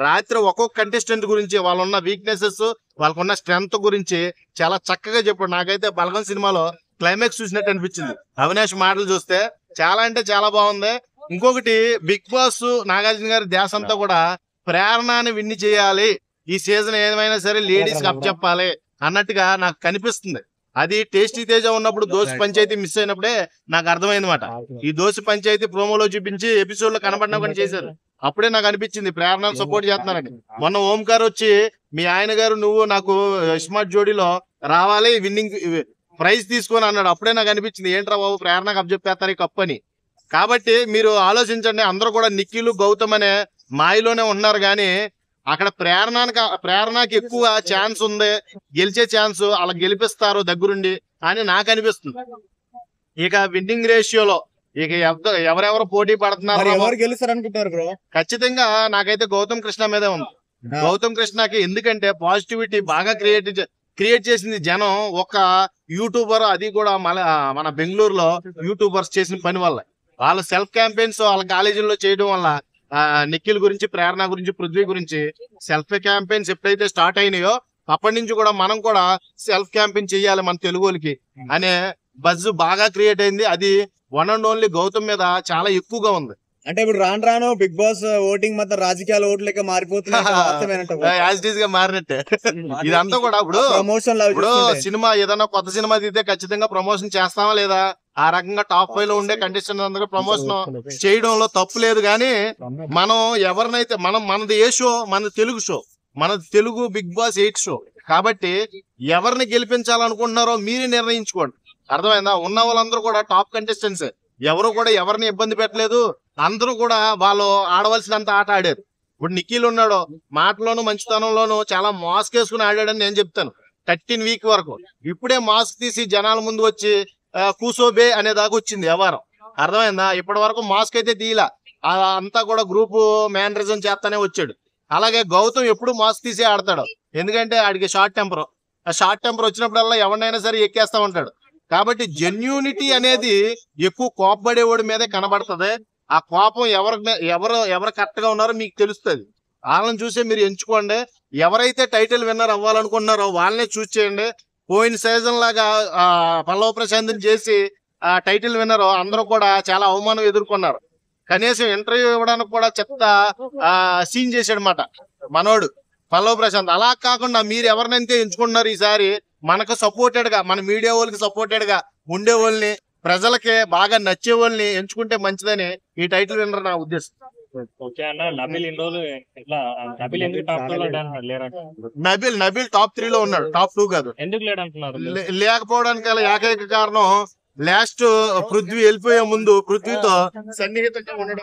రాత్రి ఒక్కొక్క కంటెస్టెంట్ గురించి వాళ్ళున్న వీక్నెసెస్, వాళ్ళకున్న స్ట్రెంగ్త్ గురించి చాలా చక్కగా చెప్పాడు. నాకైతే బలగం సినిమాలో క్లైమాక్స్ చూసినట్టు అనిపించింది. అవినాష్ మాటలు చూస్తే చాలా అంటే చాలా బాగుంది. ఇంకొకటి బిగ్ బాస్ నాగార్జున గారి ధ్యాస అంతా కూడా ప్రేరణని విన్ని చేయాలి, ఈ సీజన్ ఏమైనా సరే లేడీస్ కి అప్పచెప్పాలి అన్నట్టుగా నాకు కనిపిస్తుంది. అది టేస్టీ తేజ ఉన్నప్పుడు దోశ పంచాయతీ మిస్ అయినప్పుడే నాకు అర్థమైందన్నమాట. ఈ దోశ పంచాయతీ ప్రోమోలో చూపించి ఎపిసోడ్ లో కనబడినా కూడా చేశారు. అప్పుడే నాకు అనిపించింది ప్రేరణను సపోర్ట్ చేస్తున్నారని. మొన్న ఓంకార్ వచ్చి మీ ఆయన గారు నువ్వు నాకు స్మార్ట్ జోడీలో రావాలి, విన్నింగ్ ప్రైజ్ తీసుకొని అన్నాడు. అప్పుడే నాకు అనిపించింది ఏంట్రా బాబు ప్రేరణకు అప్పచెప్పేస్తారు ఈ కప్పు అని. కాబట్టి మీరు ఆలోచించండి, అందరూ కూడా నిఖిల్ గౌతమ్ అనే మాయలోనే ఉన్నారు కానీ అక్కడ ప్రేరణకి ఎక్కువ ఛాన్స్ ఉంది, గెలిచే ఛాన్స్, అలా గెలిపిస్తారు దగ్గరుండి అని నాకు అనిపిస్తుంది. ఇక విన్నింగ్ రేషియోలో ఇక ఎవరెవరు పోటీ పడుతున్నారు, ఎవరు గెలుస్తారు అనుకుంటారు బ్రో? ఖచ్చితంగా నాకైతే గౌతమ్ కృష్ణ మీదే ఉంది. గౌతమ్ కృష్ణకి ఎందుకంటే పాజిటివిటీ బాగా క్రియేట్ చేసింది జనం. ఒక యూట్యూబర్, అది కూడా మన బెంగళూరులో యూట్యూబర్స్ చేసిన పని వల్ల, వాళ్ళ సెల్ఫ్ క్యాంపెయిన్స్ వాళ్ళ కాలేజీల్లో చేయడం వల్ల నిఖిల్ గురించి, ప్రేరణ గురించి, పృథ్వీ గురించి సెల్ఫ్ క్యాంపెయిన్స్ ఎప్పుడైతే స్టార్ట్ అయినాయో అప్పటి నుంచి కూడా మనం కూడా సెల్ఫ్ క్యాంపెయిన్ చెయ్యాలి మన తెలుగు వాళ్ళకి అనే బజ్ బాగా క్రియేట్ అయింది. అది వన్ అండ్ ఓన్లీ గౌతమ్ మీద చాలా ఎక్కువగా ఉంది. అంటే ఇప్పుడు రాను బిగ్ బాస్ ఓటింగ్ మొత్తం రాజకీయాల ఓట్లు లెక్క మారిపోతున్నాయి, మారినట్టే ఇదంతా కూడా. ఇప్పుడు సినిమా ఏదైనా కొత్త సినిమా తీస్తే ఖచ్చితంగా ప్రమోషన్ చేస్తామా లేదా? ఆ రకంగా టాప్ 5 లో ఉండే కంటెస్టెంట్ అందరూ ప్రమోషన్ చేయడంలో తప్పు లేదు. కానీ మనం ఎవరినైతే మనది ఏ షో, మన తెలుగు షో, మన తెలుగు బిగ్ బాస్ 8 షో కాబట్టి ఎవరిని గెలిపించాలనుకుంటున్నారో మీరే నిర్ణయించుకోండి. అర్థమైందా? ఉన్న వాళ్ళందరూ కూడా టాప్ కంటెస్టెంట్స్, ఎవరు కూడా ఎవరిని ఇబ్బంది పెట్టలేదు. అందరూ కూడా వాళ్ళు ఆడవలసినంత ఆట ఆడారు. ఇప్పుడు నిఖిల్ ఉన్నాడు, మాటలోను మంచితనంలోను చాలా మాస్క్ వేసుకుని ఆడాడని నేను చెప్తాను. 13 వీక్ వరకు ఇప్పుడే మాస్క్ తీసి జనాల ముందు వచ్చి కూసోబే అనే దాకా వచ్చింది వ్యవహారం. అర్థమైందా? ఇప్పటి వరకు మాస్క్ అయితే తీయలా, అంతా కూడా గ్రూప్ మేనరిజం చేస్తానే వచ్చాడు. అలాగే గౌతమ్ ఎప్పుడు మాస్క్ తీసే ఆడతాడు, ఎందుకంటే ఆడికి షార్ట్ టెంపర్. ఆ షార్ట్ టెంపర్ వచ్చినప్పుడల్లా ఎవరినైనా సరే ఎక్కేస్తా ఉంటాడు. కాబట్టి జెన్యూనిటీ అనేది ఎక్కువ కోపపడేవాడి మీదే కనబడుతుంది. ఆ కోపం ఎవరు కరెక్ట్ గా ఉన్నారో మీకు తెలుస్తుంది. వాళ్ళని చూసే మీరు ఎంచుకోండి. ఎవరైతే టైటిల్ విన్నర్ అవ్వాలనుకుంటున్నారో వాళ్ళనే చూస్ చేయండి. పోయిన సీజన్ లాగా పల్లవ ప్రశాంత్ చేసి టైటిల్ విన్నర్ అందరూ కూడా చాలా అవమానం ఎదుర్కొన్నారు. కనీసం ఇంటర్వ్యూ ఇవ్వడానికి కూడా చెత్త సీన్ చేశాడు అన్నమాట మనోడు పల్లవ ప్రశాంత్. అలా కాకుండా మీరు ఎవరినైతే ఎంచుకుంటున్నారు ఈసారి మనకు సపోర్టెడ్ గా, మన మీడియా వాళ్ళకి సపోర్టెడ్ గా ఉండే వాళ్ళని, ప్రజలకి బాగా నచ్చే వాళ్ళని ఎంచుకుంటే మంచిదని ఈ టైటిల్ విన్నర్ నా ఉద్దేశం. నబీల్ టాప్ 3 లో ఉన్నాడు, టాప్ 2 కాదు. లేకపోవడానికి ఏకైక కారణం లాస్ట్ పృథ్వీ వెళ్ళిపోయే ముందు పృథ్వీతో సన్నిహితంగా ఉండడం.